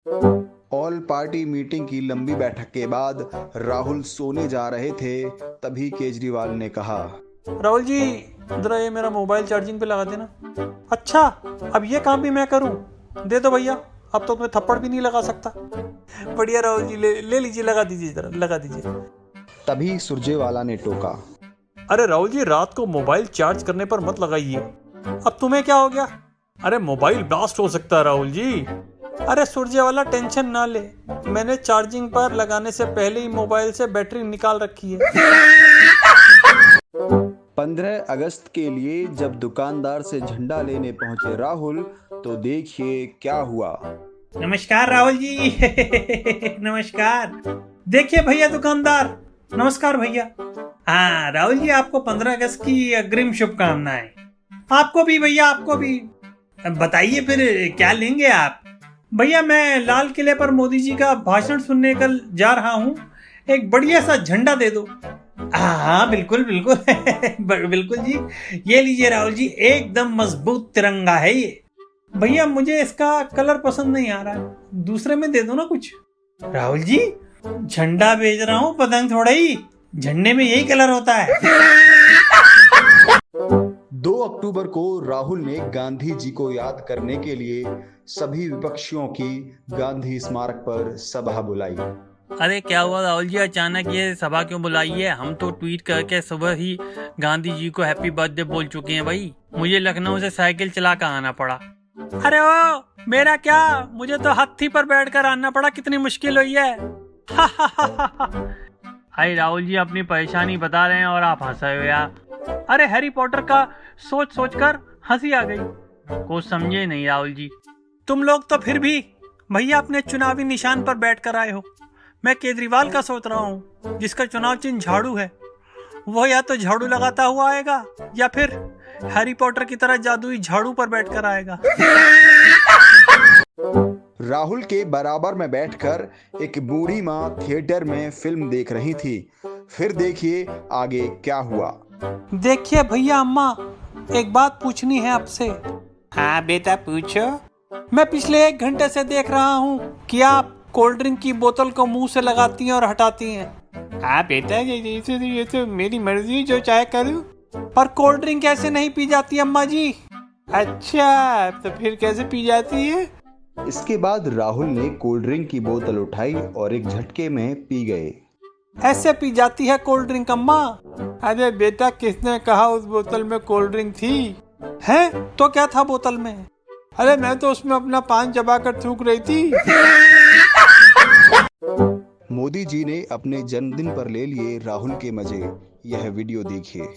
All party meeting की लंबी बैठक के बाद राहुल सोने जा रहे थे, तभी केजरीवाल ने कहा, राहुल जी जरा ये मेरा मोबाइल चार्जिंग पे लगा देना। अच्छा, अब ये काम भी मैं करूं? दे दो भैया, अब तो तुम्हें थप्पड़ भी नहीं लगा सकता। बढ़िया राहुल जी, ले लीजिए, लगा दीजिए, जरा लगा दीजिए। तभी सुरजेवाला ने टोका, अरे राहुल जी, रात को मोबाइल चार्ज करने पर मत लगाइए। अब तुम्हें क्या हो गया? अरे मोबाइल ब्लास्ट हो सकता है राहुल जी। अरे सुरजेवाला, टेंशन ना ले, मैंने चार्जिंग पर लगाने से पहले ही मोबाइल से बैटरी निकाल रखी है। 15 अगस्त के लिए जब दुकानदार से झंडा लेने पहुंचे राहुल, तो देखिए क्या हुआ। नमस्कार राहुल जी। नमस्कार। देखिए भैया दुकानदार, नमस्कार भैया। हाँ राहुल जी, आपको 15 अगस्त की अग्रिम शुभकामनाएं। आपको भी भैया, आपको भी। बताइए फिर क्या लेंगे आप? भैया मैं लाल किले पर मोदी जी का भाषण सुनने कल जा रहा हूँ, एक बढ़िया सा झंडा दे दो। हाँ बिल्कुल बिल्कुल। बिल्कुल जी, ये लीजिए राहुल जी, एकदम मजबूत तिरंगा है ये। भैया मुझे इसका कलर पसंद नहीं आ रहा है, दूसरे में दे दो ना कुछ। राहुल जी, झंडा बेच रहा हूँ, पतंग थोड़ा ही, झंडे में यही कलर होता है। 2 अक्टूबर को राहुल ने गांधी जी को याद करने के लिए सभी विपक्षियों की गांधी स्मारक पर सभा बुलाई। अरे क्या हुआ राहुल जी, अचानक ये सभा क्यों बुलाई है? हम तो ट्वीट करके सुबह ही गांधी जी को हैप्पी बर्थडे बोल चुके हैं भाई। मुझे लखनऊ से साइकिल चला कर आना पड़ा। अरे ओ मेरा क्या, मुझे तो हाथी पर बैठकर आना पड़ा, कितनी मुश्किल हुई है। हाय राहुल जी, अपनी परेशानी बता रहे हैं और आप हंस रहे हो यार। अरे हैरी पॉटर का सोच कर हंसी आ गई। कुछ समझे नहीं राहुल जी। तुम लोग तो फिर भी भैया अपने चुनावी निशान पर बैठ कर आए हो। मैं केजरीवाल का सोच रहा हूँ, जिसका चुनाव चिन्ह झाड़ू है। वो या तो झाड़ू लगाता हुआ आएगा या फिर हैरी पॉटर की तरह जादुई झाड़ू पर बैठकर आएगा। राहुल के बराबर में बैठकर एक बूढ़ी माँ थिएटर में फिल्म देख रही थी। फिर देखिए आगे क्या हुआ। देखिए भैया, अम्मा एक बात पूछनी है आपसे। हाँ बेटा पूछो। मैं पिछले 1 घंटे से देख रहा हूँ कि आप कोल्ड ड्रिंक की बोतल को मुंह से लगाती हैं और हटाती हैं। हाँ बेटा, ये तो मेरी मर्जी, जो चाहे करूँ। पर कोल्ड ड्रिंक कैसे नहीं पी जाती अम्मा जी? अच्छा, तो फिर कैसे पी जाती है? इसके बाद राहुल ने कोल्ड ड्रिंक की बोतल उठाई और एक झटके में पी गए। ऐसे पी जाती है कोल्ड ड्रिंक अम्मा? अरे बेटा, किसने कहा उस बोतल में कोल्ड ड्रिंक थी? है तो क्या था बोतल में? अरे मैं तो उसमें अपना पान चबाकर थूक रही थी। मोदी जी ने अपने जन्मदिन पर ले लिए राहुल के मजे। यह वीडियो देखिए।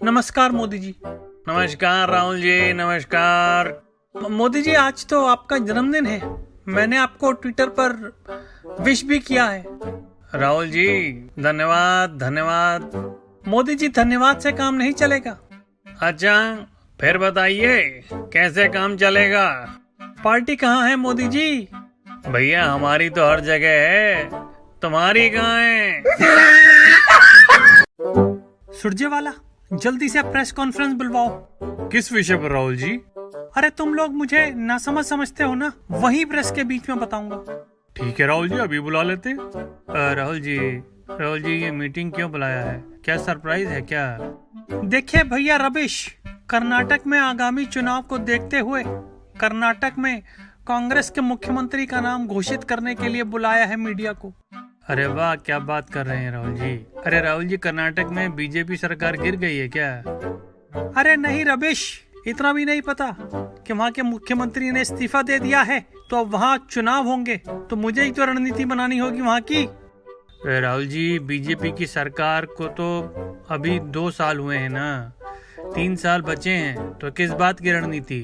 नमस्कार मोदी जी। नमस्कार राहुल जी, नमस्कार। मोदी जी, आज तो आपका जन्मदिन है। मैंने आपको ट्विटर पर विश भी किया है। राहुल जी धन्यवाद धन्यवाद। मोदी जी, धन्यवाद से काम नहीं चलेगा। अच्छा फिर बताइए कैसे काम चलेगा? पार्टी कहाँ है मोदी जी? भैया हमारी तो हर जगह है, तुम्हारी कहाँ है? सुरजेवाला, जल्दी से प्रेस कॉन्फ्रेंस बुलवाओ। किस विषय पर राहुल जी? अरे तुम लोग मुझे नासमझ समझते हो ना, वही प्रेस के बीच में बताऊंगा। ठीक है राहुल जी, अभी बुला लेते। राहुल जी ये मीटिंग क्यों बुलाया है? क्या सरप्राइज है क्या? देखिए भैया रबिश, कर्नाटक में आगामी चुनाव को देखते हुए कर्नाटक में कांग्रेस के मुख्यमंत्री का नाम घोषित करने के लिए बुलाया है मीडिया को। अरे वाह, क्या बात कर रहे हैं राहुल जी। अरे राहुल जी, कर्नाटक में बीजेपी सरकार गिर गई है क्या? अरे नहीं रबिश, इतना भी नहीं पता कि वहाँ के मुख्यमंत्री ने इस्तीफा दे दिया है, तो अब वहाँ चुनाव होंगे, तो मुझे ही तो रणनीति बनानी होगी वहाँ की। राहुल जी, बीजेपी की सरकार को तो अभी 2 साल हुए हैं ना, 3 साल बचे हैं, तो किस बात की रणनीति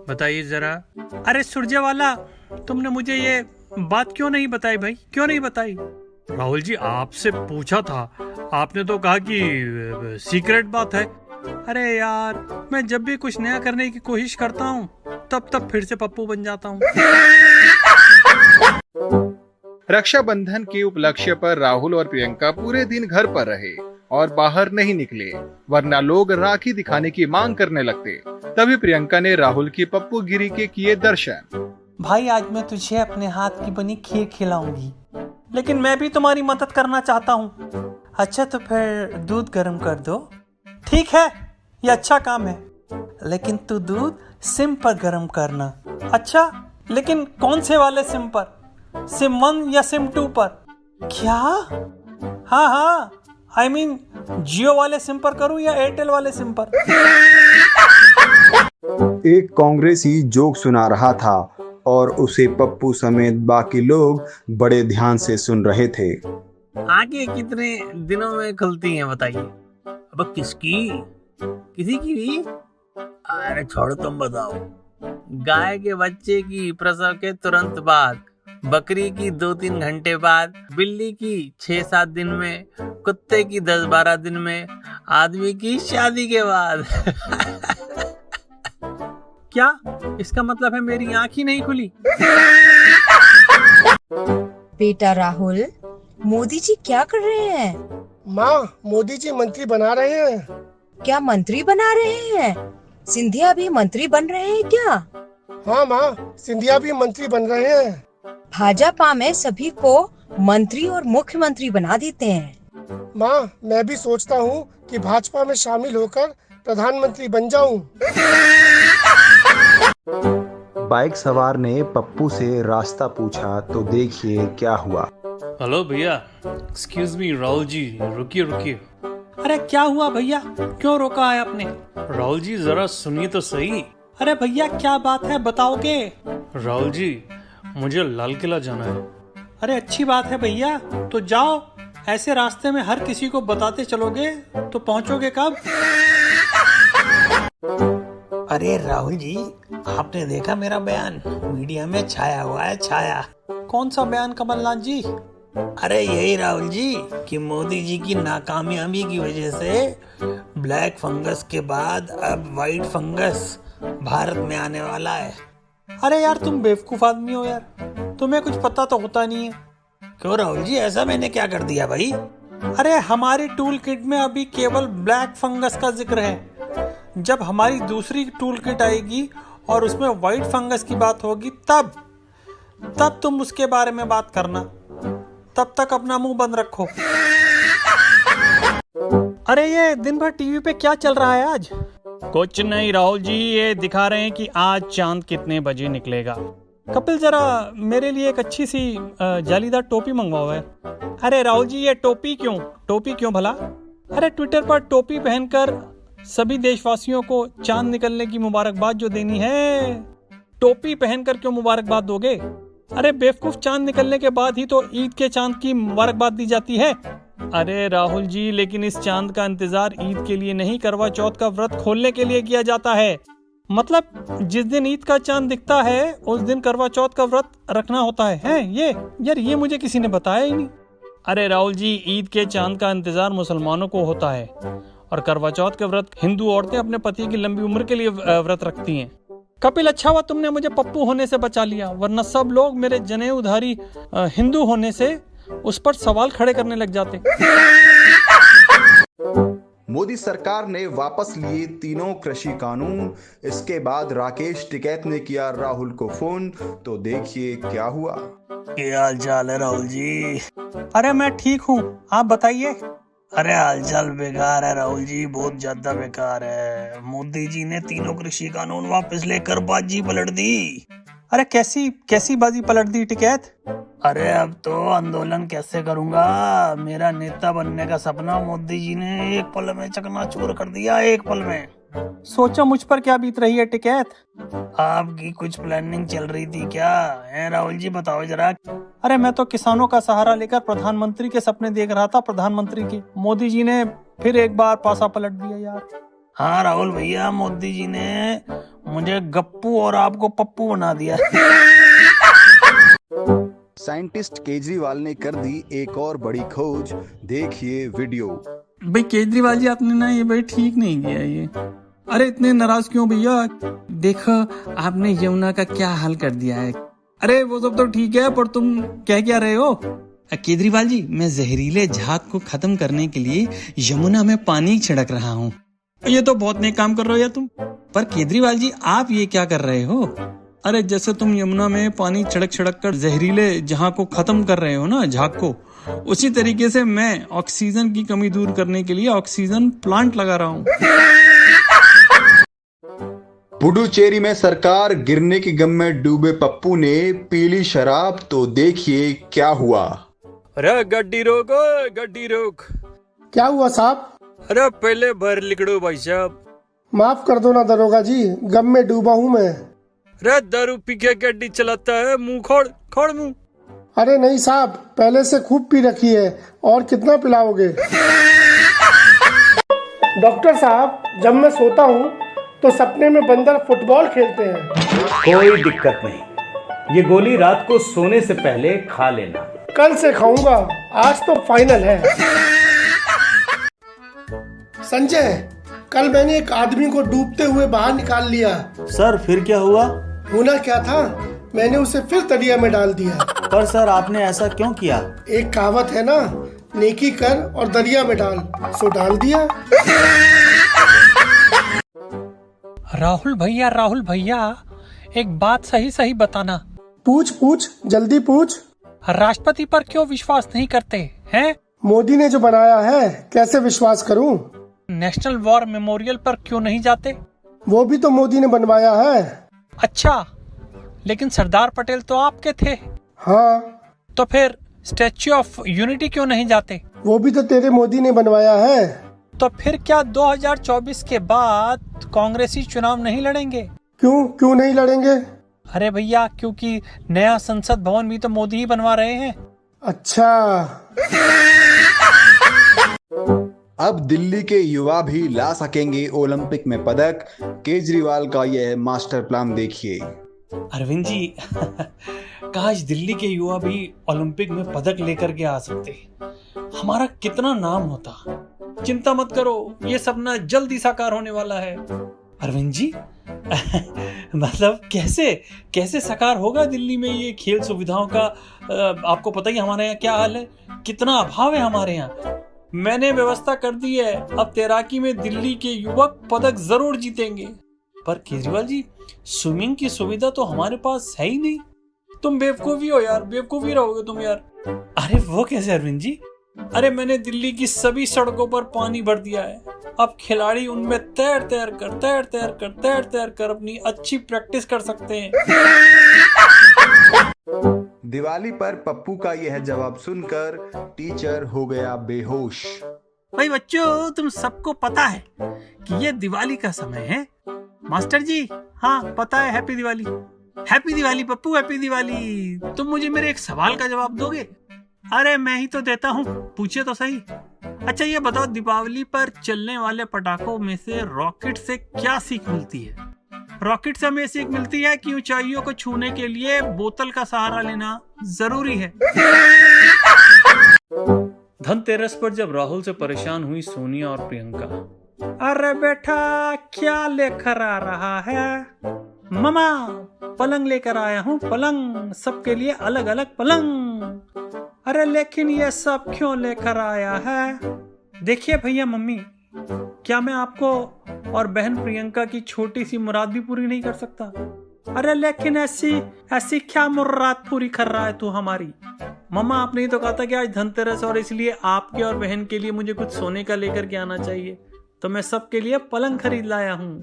बताइए जरा। अरे सुरजेवाला, तुमने मुझे ये बात क्यों नहीं बताई भाई, क्यों नहीं बताई? राहुल जी आपसे पूछा था, आपने तो कहा कि सीक्रेट बात है। अरे यार, मैं जब भी कुछ नया करने की कोशिश करता हूँ तब फिर से पप्पू बन जाता हूँ। रक्षाबंधन के उपलक्ष्य पर राहुल और प्रियंका पूरे दिन घर पर रहे और बाहर नहीं निकले, वरना लोग राखी दिखाने की मांग करने लगते। तभी प्रियंका ने राहुल की पप्पूगिरी के किए दर्शन। भाई आज मैं तुझे अपने हाथ की बनी खीर खिलाऊंगी, लेकिन मैं भी तुम्हारी मदद करना चाहता हूँ। अच्छा तो फिर दूध गर्म कर दो। ठीक है, ये अच्छा काम है, लेकिन तू दूध सिम पर गर्म करना। अच्छा, लेकिन कौन से वाले सिम पर? सिम 1 या सिम 2 पर? क्या? हाँ, I mean जियो वाले सिम पर करूं या एयरटेल वाले सिम पर? एक कांग्रेसी जोक सुना रहा था और उसे पप्पू समेत बाकी लोग बड़े ध्यान से सुन रहे थे। आगे कितने दिनों में खुलती हैं बताइए? अब किसकी? किसी की भी? अरे छोड़ो, तुम बताओ। गाय के बच्चे की प्रसव के तुरंत बाद, बकरी की 2-3 घंटे बाद, बिल्ली की 6-7 दिन में, कुत्ते की 10-12 दिन में, आदमी की शादी के बाद। क्या इसका मतलब है मेरी आंख ही नहीं खुली? बेटा राहुल, मोदी जी क्या कर रहे हैं? माँ, मोदी जी मंत्री बना रहे हैं। क्या मंत्री बना रहे हैं? सिंधिया भी मंत्री बन रहे हैं क्या? हाँ माँ, सिंधिया भी मंत्री बन रहे हैं। भाजपा में सभी को मंत्री और मुख्यमंत्री बना देते हैं। माँ, मैं भी सोचता हूँ कि भाजपा में शामिल होकर प्रधानमंत्री बन जाऊँ। बाइक सवार ने पप्पू से रास्ता पूछा तो देखिए क्या हुआ। हेलो भैया, एक्सक्यूज मी राहुल जी, रुकिए। अरे क्या हुआ भैया, क्यों रोका है आपने? राहुल जी जरा सुनिए तो सही। अरे भैया क्या बात है, बताओगे? राहुल जी, मुझे लाल किला जाना है। अरे अच्छी बात है भैया, तो जाओ। ऐसे रास्ते में हर किसी को बताते चलोगे तो पहुंचोगे कब? अरे राहुल जी, आपने देखा मेरा बयान मीडिया में छाया हुआ है, छाया। कौन सा बयान कमलनाथ जी? अरे यही राहुल जी कि मोदी जी की नाकामयाबी की वजह से ब्लैक फंगस के बाद अब वाइट फंगस भारत में आने वाला है। अरे यार तुम बेवकूफ आदमी हो यार, तुम्हें कुछ पता तो होता नहीं है। क्यों राहुल जी, ऐसा मैंने क्या कर दिया भाई? अरे हमारी टूल किट में अभी केवल ब्लैक फंगस का जिक्र है। जब हमारी दूसरी टूल किट आएगी और उसमें व्हाइट फंगस की बात होगी तब तुम उसके बारे में बात करना। तब तक अपना मुंह बंद रखो। अरे ये दिन भर टीवी पे क्या चल रहा है आज? कुछ नहीं राहुल जी, ये दिखा रहे हैं कि आज चांद कितने बजे निकलेगा। कपिल जरा मेरे लिए एक अच्छी सी जालीदार टोपी मंगवाओ है। अरे राहुल जी, ये टोपी क्यों भला? अरे ट्विटर पर टोपी पहनकर सभी देशवासियों को चांद निकलने की मुबारकबाद जो देनी है, टोपी पहनकर क्यों मुबारकबाद दोगे? अरे बेवकूफ, चांद निकलने के बाद ही तो ईद के चांद की मुबारकबाद दी जाती है। अरे राहुल जी, लेकिन इस चांद का इंतजार ईद के लिए नहीं, करवा चौथ का व्रत खोलने के लिए किया जाता है। मतलब जिस दिन ईद का चांद दिखता है उस दिन करवा चौथ का व्रत रखना होता है ये मुझे किसी ने बताया ही नहीं। अरे राहुल जी, ईद के चांद का इंतजार मुसलमानों को होता है और करवा चौथ के व्रत हिंदू औरतें अपने पति की लंबी उम्र के लिए व्रत रखती हैं। कपिल, अच्छा हुआ तुमने मुझे पप्पू होने से बचा लिया, वरना सब लोग मेरे जनेऊधारी हिंदू होने से उस पर सवाल खड़े करने लग जाते। मोदी सरकार ने वापस लिए तीनों कृषि कानून। इसके बाद राकेश टिकैत ने किया राहुल को फोन तो देखिए क्या हुआ। क्या हाल चाल है राहुल जी? अरे मैं ठीक हूँ, आप बताइए। अरे हालचाल बेकार है राहुल जी, बहुत ज्यादा बेकार है। मोदी जी ने तीनों कृषि कानून वापस लेकर बाजी पलट दी। अरे कैसी बाजी पलट दी टिकैत? अरे अब तो आंदोलन कैसे करूंगा? मेरा नेता बनने का सपना मोदी जी ने एक पल में चकनाचूर कर दिया, एक पल में। सोचो मुझ पर क्या बीत रही है टिकैत। आपकी कुछ प्लानिंग चल रही थी क्या है राहुल जी, बताओ जरा। अरे मैं तो किसानों का सहारा लेकर प्रधानमंत्री के सपने देख रहा था, प्रधानमंत्री के। मोदी जी ने फिर एक बार पासा पलट दिया यार। हाँ राहुल भैया, मोदी जी ने मुझे गप्पू और आपको पप्पू बना दिया। साइंटिस्ट केजरीवाल ने कर दी एक और बड़ी खोज, देखिए वीडियो। भाई केजरीवाल जी, आपने ना ये भाई ठीक नहीं किया ये। अरे इतने नाराज क्यों भैया? देखो आपने यमुना का क्या हाल कर दिया है। अरे वो सब तो ठीक है, पर तुम कह क्या रहे हो? केजरीवाल जी, मैं जहरीले झाग को खत्म करने के लिए यमुना में पानी छिड़क रहा हूँ। ये तो बहुत नेक काम कर रहे हो यार तुम। पर केजरीवाल जी, आप ये क्या कर रहे हो? अरे जैसे तुम यमुना में पानी छिड़क छिड़क कर जहरीले जहां को खत्म कर रहे हो ना, झाग को, उसी तरीके से मैं ऑक्सीजन की कमी दूर करने के लिए ऑक्सीजन प्लांट लगा रहा हूँ। पुडुचेरी में सरकार गिरने की गम में डूबे पप्पू ने पीली शराब, तो देखिए क्या हुआ। अरे गड्डी रोक, ओए गड्डी रोक। क्या हुआ साहब? अरे पहले भर लिखड़ो भाई साहब। माफ कर दो ना दरोगा जी, गम में डूबा हूँ मैं। अरे दारू पी के गड्डी चलाता है, मुंह खोड़ खोड़ मुंह। अरे नहीं साहब, पहले से खूब पी रखी है, और कितना पिलाओगे? डॉक्टर साहब, जब मैं सोता हूँ तो सपने में बंदर फुटबॉल खेलते हैं। कोई दिक्कत नहीं, ये गोली रात को सोने से पहले खा लेना। कल से खाऊंगा, आज तो फाइनल है। संजय, कल मैंने एक आदमी को डूबते हुए बाहर निकाल लिया। सर फिर क्या हुआ? होना क्या था, मैंने उसे फिर दरिया में डाल दिया। पर सर आपने ऐसा क्यों किया? एक कहावत है ना, नेकी कर और दरिया में डाल, सो डाल दिया। राहुल भैया एक बात सही सही बताना। पूछ जल्दी पूछ। राष्ट्रपति पर क्यों विश्वास नहीं करते हैं? मोदी ने जो बनाया है, कैसे विश्वास करूं? नेशनल वॉर मेमोरियल पर क्यों नहीं जाते? वो भी तो मोदी ने बनवाया है। अच्छा, लेकिन सरदार पटेल तो आपके थे। हाँ। तो फिर स्टैच्यू ऑफ यूनिटी क्यों नहीं जाते? वो भी तो तेरे मोदी ने बनवाया है। तो फिर क्या 2024 के बाद कांग्रेसी चुनाव नहीं लड़ेंगे? क्यों नहीं लड़ेंगे? अरे भैया, क्योंकि नया संसद भवन भी तो मोदी ही बनवा रहे हैं। अच्छा। अब दिल्ली के युवा भी ला सकेंगे ओलंपिक में पदक, केजरीवाल का यह मास्टर प्लान देखिए। अरविंद जी, काश दिल्ली के युवा भी ओलंपिक में पदक लेकर के आ सकते, हमारा कितना नाम होता। चिंता मत करो, ये सपना जल्दी साकार होने वाला है। अरविंद जी, मतलब कैसे साकार होगा दिल्ली में ये खेल सुविधाओं का? आपको पता ही हमारे यहाँ क्या हाल है, कितना अभाव है हमारे यहाँ। मैंने व्यवस्था कर दी है, अब तैराकी में दिल्ली के युवक पदक जरूर जीतेंगे। पर केजरीवाल जी, स्विमिंग की सुविधा तो हमारे पास है ही नहीं। तुम बेवकूफी हो यार, बेवकूफी रहोगे तुम यार। अरे वो कैसे अरविंद जी? अरे मैंने दिल्ली की सभी सड़कों पर पानी भर दिया है, अब खिलाड़ी उनमें तैर कर अपनी अच्छी प्रैक्टिस कर सकते हैं। दिवाली पर पप्पू का यह जवाब सुनकर टीचर हो गया बेहोश। भाई बच्चों, तुम सबको पता है कि ये दिवाली का समय है। मास्टर जी, हाँ पता है, happy Diwali. Happy Diwali Pappu, happy Diwali. तुम मुझे मेरे एक सवाल का जवाब दोगे? अरे मैं ही तो देता हूँ, पूछे तो सही। अच्छा ये बताओ, दीपावली पर चलने वाले पटाखों में से रॉकेट से क्या सीख मिलती है? रॉकेट से हमें सीख मिलती है कि ऊंचाइयों को छूने के लिए बोतल का सहारा लेना जरूरी है। धनतेरस पर जब राहुल से परेशान हुई सोनिया और प्रियंका, अरे बेटा क्या लेकर आ रहा है? ममा पलंग लेकर आया हूँ, पलंग, सबके लिए अलग अलग पलंग। अरे लेकिन ये सब क्यों लेकर आया है? देखिए भैया मम्मी, क्या मैं आपको और बहन प्रियंका की छोटी सी मुराद भी पूरी नहीं कर सकता? अरे लेकिन ऐसी क्या मुराद पूरी कर रहा है तू हमारी? मम्मा आपने ही तो कहा था कि आज धनतेरस और इसलिए आपके और बहन के लिए मुझे कुछ सोने का लेकर के आना चाहिए, तो मैं सबके लिए पलंग खरीद लाया हूँ।